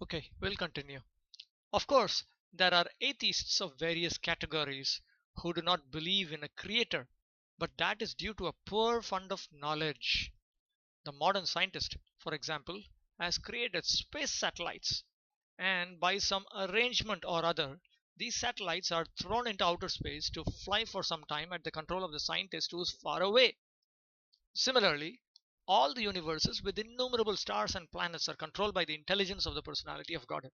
Okay, we'll continue. Of course, there are atheists of various categories who do not believe in a creator, but that is due to a poor fund of knowledge. The modern scientist, for example, has created space satellites, and by some arrangement or other, these satellites are thrown into outer space to fly for some time at the control of the scientist who is far away. Similarly, all the universes with innumerable stars and planets are controlled by the intelligence of the personality of Godhead.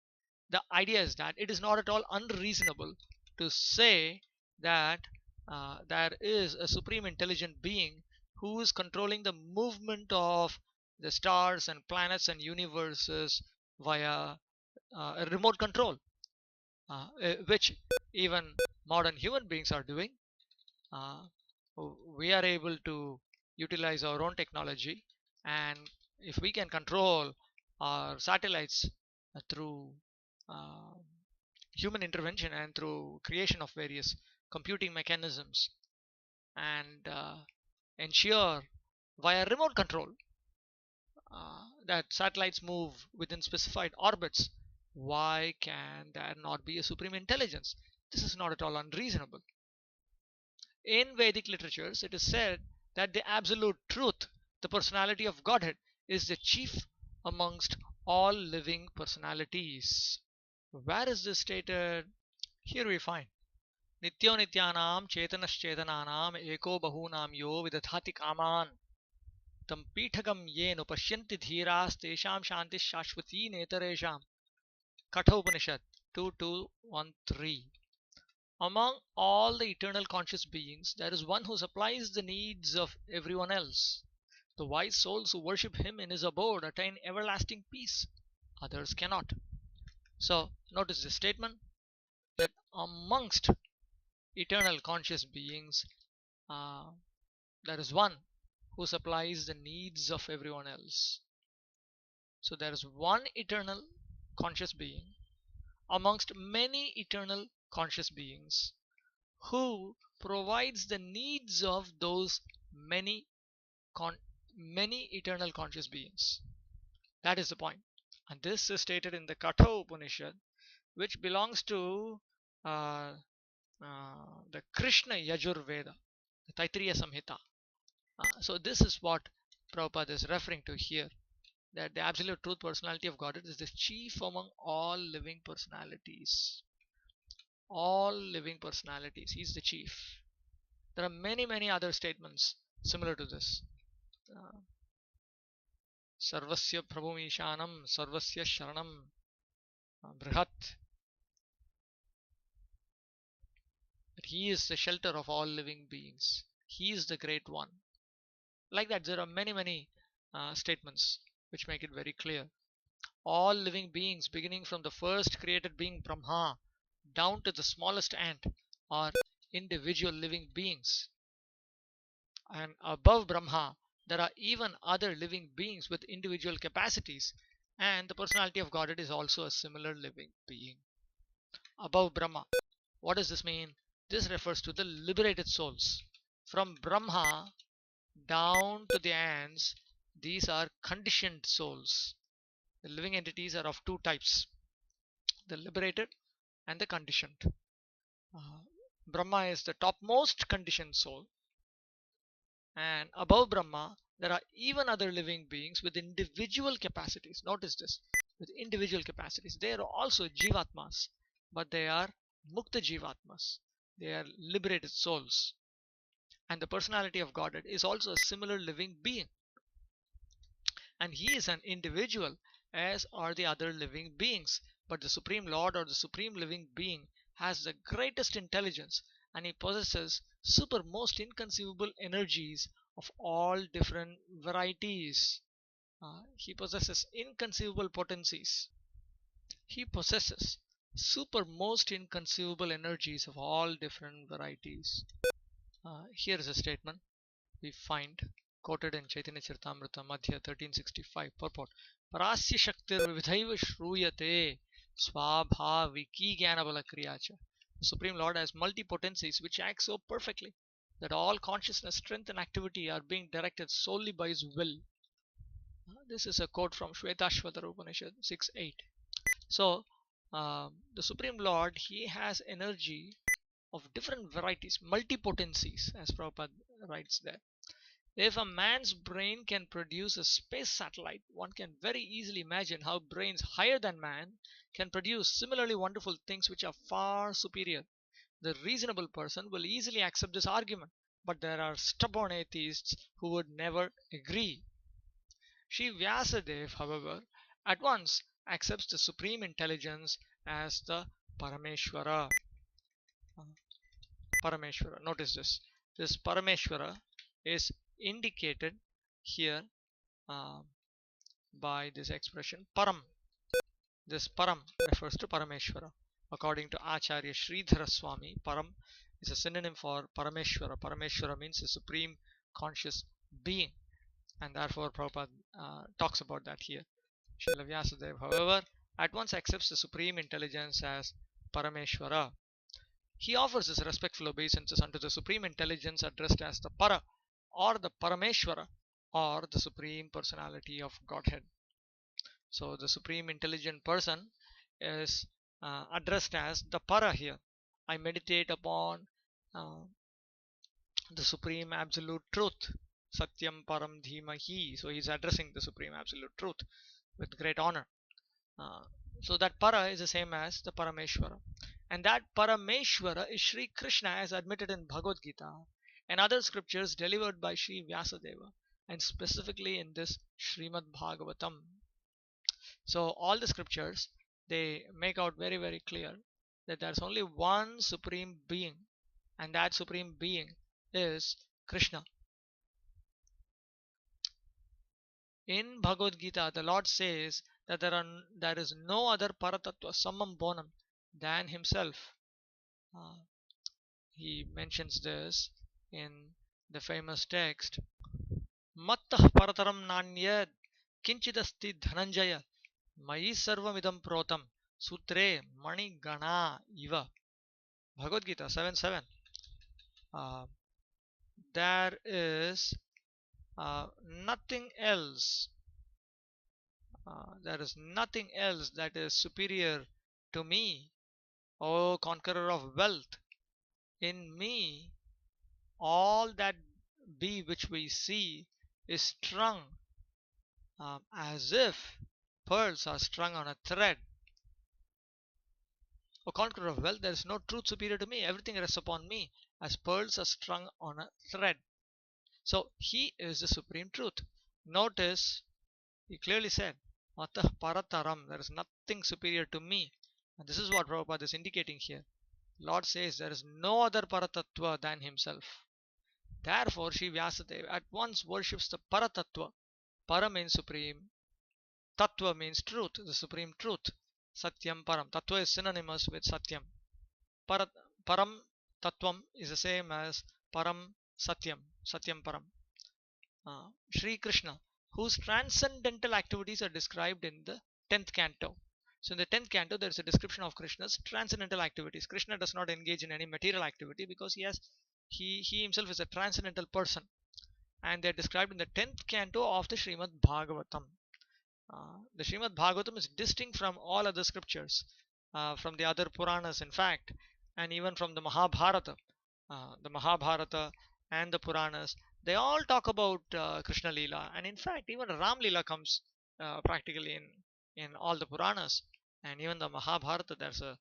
The idea is that it is not at all unreasonable to say that there is a supreme intelligent being who is controlling the movement of the stars and planets and universes via a remote control, which even modern human beings are doing. uh, we are able to utilize our own technology, and if we can control our satellites through uh, human intervention and through creation of various computing mechanisms, and ensure via remote control that satellites move within specified orbits, why can there not be a supreme intelligence? This is not at all unreasonable. In Vedic literatures, it is said that the absolute truth, the personality of Godhead, is the chief amongst all living personalities. Where is this stated? Here we find Nityo Nityanam Chetanaschetanaam Eko Bahunam Yo Vidadhati Kaman Tam Pithagam Yenu Pashyanti Dhiras Tesham Shanti Shashwati Netaresham. Kathopanishad 2213. Among all the eternal conscious beings, there is one who supplies the needs of everyone else. The wise souls who worship him in his abode attain everlasting peace. Others cannot. So, notice this statement that amongst eternal conscious beings, uh, there is one who supplies the needs of everyone else. So, there is one eternal conscious being amongst many eternal conscious beings who provides the needs of those many con- many eternal conscious beings. That is the point. And this is stated in the Katha Upanishad, which belongs to uh, the Krishna Yajurveda, the Taittiriya Samhita. So this is what Prabhupada is referring to here, that the absolute truth personality of Godhead is the chief among all living personalities. All living personalities. He is the chief. There are many other statements similar to this. Uh, Sarvasya Prabhumishanam, Sarvasya Sharanam, Brihat. That he is the shelter of all living beings. He is the great one. Like that, there are many statements which make it very clear. All living beings, beginning from the first created being Brahma down to the smallest ant, are individual living beings. And above Brahma, there are even other living beings with individual capacities, and the personality of Godhead is also a similar living being. Above Brahma. What does this mean? This refers to the liberated souls. From Brahma down to the ants, these are conditioned souls. The living entities are of two types, the liberated and the conditioned. Uh, Brahma is the topmost conditioned soul, and above Brahma, there are even other living beings with individual capacities. Notice this, with individual capacities. They are also Jivatmas, but they are Mukta Jivatmas. They are liberated souls. And the personality of Godhead is also a similar living being. And he is an individual, as are the other living beings. But the Supreme Lord or the Supreme Living Being has the greatest intelligence, and he possesses super most inconceivable energies of all different varieties. He possesses inconceivable potencies. He possesses super most inconceivable energies of all different varieties. Here is a statement we find quoted in Chaitanya Charitamrita Madhya 1365 purport. Parasya Shaktir Vividhaiva Shruyate Swabhaviki Jnanabala Kriyacha. The Supreme Lord has multipotencies which act so perfectly that all consciousness, strength, and activity are being directed solely by His will. This is a quote from Shvetashvatara Upanishad 6.8. So the Supreme Lord, he has energy of different varieties, multipotencies, as Prabhupada writes there. If a man's brain can produce a space satellite, one can very easily imagine how brains higher than man can produce similarly wonderful things which are far superior. The reasonable person will easily accept this argument, but there are stubborn atheists who would never agree. Sri Vyasadeva, however, at once accepts the supreme intelligence as the Parameshwara. Parameshwara. Notice this. This Parameshwara is indicated here uh, by this expression Param. This Param refers to Parameshwara. According to Acharya Sridhara Swami, Param is a synonym for Parameshwara. Parameshwara means the supreme conscious being, and therefore Prabhupada talks about that here. Srila Vyasadeva, however, at once accepts the supreme intelligence as Parameshwara. He offers his respectful obeisances unto the supreme intelligence addressed as the Para or the Parameshwara or the supreme personality of Godhead. So the supreme intelligent person is addressed as the Para here. I meditate upon uh, the supreme absolute truth. Satyam Param Dhimahi. So he's addressing the supreme absolute truth with great honor. Uh, so that Para is the same as the Parameshwara. And that Parameshwara is Sri Krishna as admitted in Bhagavad Gita and other scriptures delivered by Sri Vyasadeva, and specifically in this Srimad Bhagavatam. So all the scriptures, they make out very very clear that there's only one supreme being, and that supreme being is Krishna. In Bhagavad Gita, the Lord says that there is no other Paratattva Samam Bonam than Himself. Uh, he mentions this in the famous text Mattah Parataram Nanyad Kinchidasti Dhananjaya Mai Sarvamidam Protam Sutre Mani Gana Iva. Bhagavad Gita 7:7. There is nothing else. There is nothing else that is superior to me, O conqueror of wealth. In me, all that be which we see is strung as if pearls are strung on a thread. O conqueror of wealth, there is no truth superior to me. Everything rests upon me as pearls are strung on a thread. So he is the supreme truth. Notice he clearly said, Matah Parataram, there is nothing superior to me. And this is what Prabhupada is indicating here. Lord says there is no other Paratattva than himself. Therefore, Sri Vyasadeva at once worships the Paratattva. Para means supreme, Tattva means truth, the supreme truth. Satyam Param. Tattva is synonymous with Satyam. Param Tattvam is the same as Param Satyam. Satyam Param. Sri Krishna, whose transcendental activities are described in the 10th canto. So in the 10th canto, there is a description of Krishna's transcendental activities. Krishna does not engage in any material activity because he himself is a transcendental person. And they are described in the 10th canto of the Srimad Bhagavatam. The Srimad Bhagavatam is distinct from all other scriptures, from the other Puranas, in fact, and even from the Mahabharata. The Mahabharata and the Puranas, they all talk about Krishna Leela, and in fact, even Ram Leela comes practically in all the Puranas, and even the Mahabharata. There's a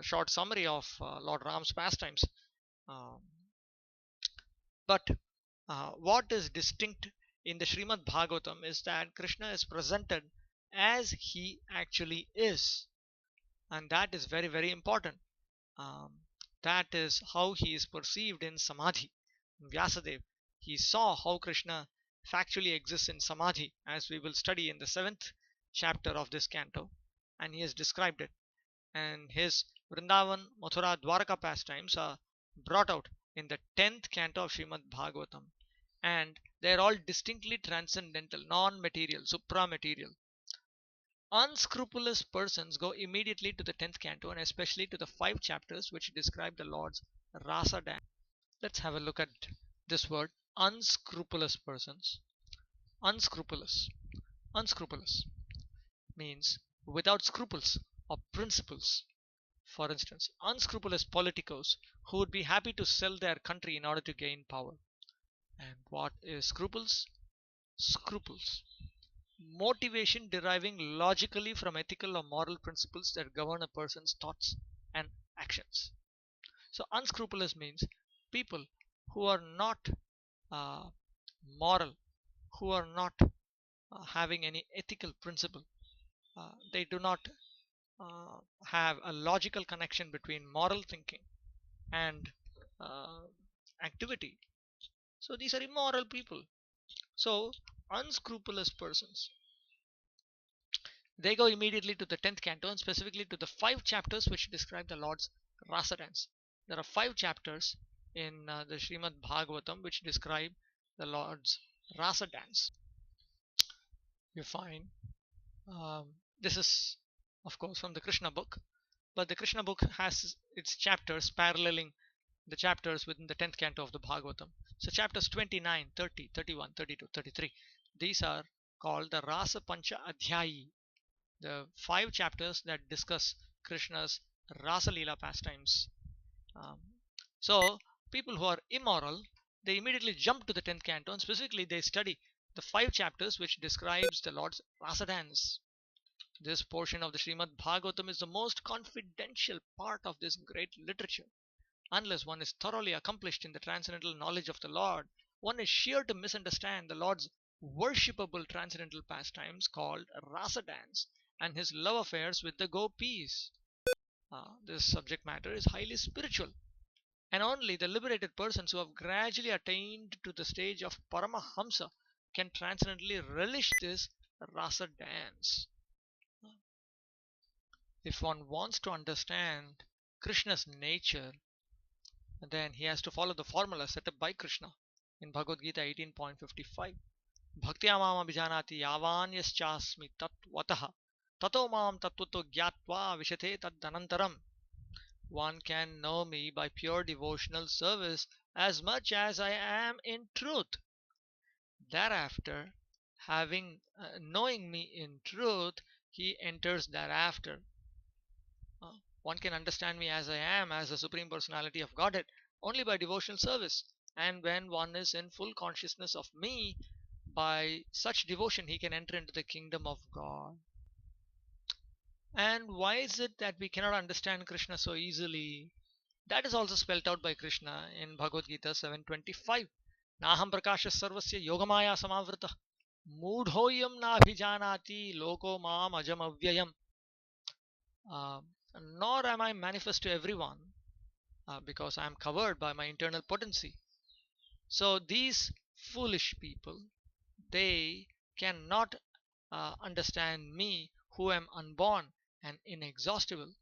short summary of Lord Ram's pastimes. Um, but what is distinct in the Srimad Bhagavatam is that Krishna is presented as he actually is, and that is very very important. Um, that is how he is perceived in Samadhi. Vyasadeva, he saw how Krishna factually exists in Samadhi, as we will study in the 7th chapter of this canto, and he has described it. And his Vrindavan, Mathura, Dwaraka pastimes are brought out in the 10th canto of Srimad Bhagavatam, and they are all distinctly transcendental, non-material, supra-material. Unscrupulous persons go immediately to the 10th canto, and especially to the 5 chapters which describe the Lord's rasa dance. Let's have a look at this word, unscrupulous persons. Unscrupulous. Unscrupulous means without scruples. or principles. For instance, unscrupulous politicos who would be happy to sell their country in order to gain power. And what is scruples? Scruples. Motivation deriving logically from ethical or moral principles that govern a person's thoughts and actions. So, unscrupulous means people who are not uh, moral, who are not having any ethical principle. They do not uh, have a logical connection between moral thinking and uh, activity. So, these are immoral people. So, unscrupulous persons, they go immediately to the 10th canto and specifically to the 5 chapters which describe the Lord's rasa dance. There are 5 chapters in the Srimad Bhagavatam which describe the Lord's rasa dance. You find this is, of course, from the Krishna book, but the Krishna book has its chapters paralleling the chapters within the 10th canto of the Bhagavatam. So, chapters 29, 30, 31, 32, 33, these are called the Rasa Pancha Adhyayi, the 5 chapters that discuss Krishna's Rasa Leela pastimes. Um, so, people who are immoral, they immediately jump to the 10th canto and specifically they study the 5 chapters which describes the Lord's Rasa dance. This portion of the Srimad Bhagavatam is the most confidential part of this great literature. Unless one is thoroughly accomplished in the transcendental knowledge of the Lord, one is sure to misunderstand the Lord's worshipable transcendental pastimes called rasa dance and his love affairs with the gopis. This subject matter is highly spiritual, and only the liberated persons who have gradually attained to the stage of Paramahamsa can transcendently relish this rasa dance. If one wants to understand Krishna's nature, then he has to follow the formula set up by Krishna in Bhagavad Gita 18.55. Bhaktya mama abhijanati yavan yaschasmi tattvataha tato mam tattvato gyatva vishate taddanantaram. One can know me by pure devotional service as much as I am in truth. Thereafter, having knowing me in truth, he enters thereafter. One can understand me as I am, as the Supreme Personality of Godhead, only by devotional service. And when one is in full consciousness of me, by such devotion he can enter into the kingdom of God. And why is it that we cannot understand Krishna so easily? That is also spelled out by Krishna in Bhagavad Gita 7:25. Naham prakasha sarvasya yogamaya samavrita mudhoyam nabhijanati loko mam ajam avyayam. Uh, Nor am I manifest to everyone because I am covered by my internal potency. So these foolish people, they cannot understand me who am unborn and inexhaustible.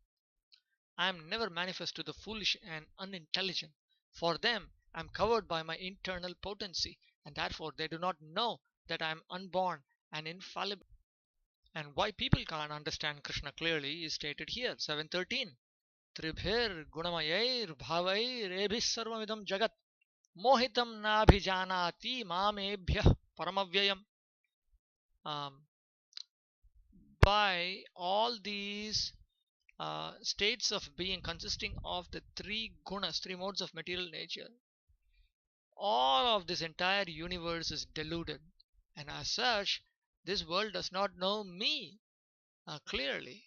I am never manifest to the foolish and unintelligent. For them, I am covered by my internal potency, and therefore they do not know that I am unborn and infallible. And why people can't understand Krishna clearly is stated here, 7:13. Tribhir gunamayair bhavair ebhis sarvamidam jagat mohitam nabhijanati mamebhyah paramavyayam. Um, by all these states of being consisting of the 3 gunas, 3 modes of material nature, all of this entire universe is deluded, and as such, this world does not know me clearly,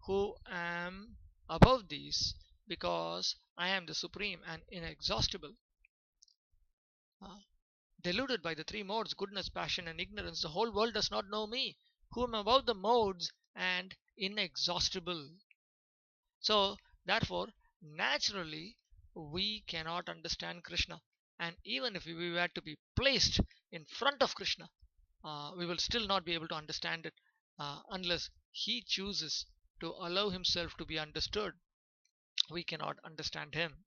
who am above these, because I am the supreme and inexhaustible. Uh, Deluded by the 3 modes, goodness, passion, and ignorance, the whole world does not know me, who am above the modes and inexhaustible. So, therefore, naturally, we cannot understand Krishna. And even if we were to be placed in front of Krishna, we will still not be able to understand it unless he chooses to allow himself to be understood. We cannot understand him.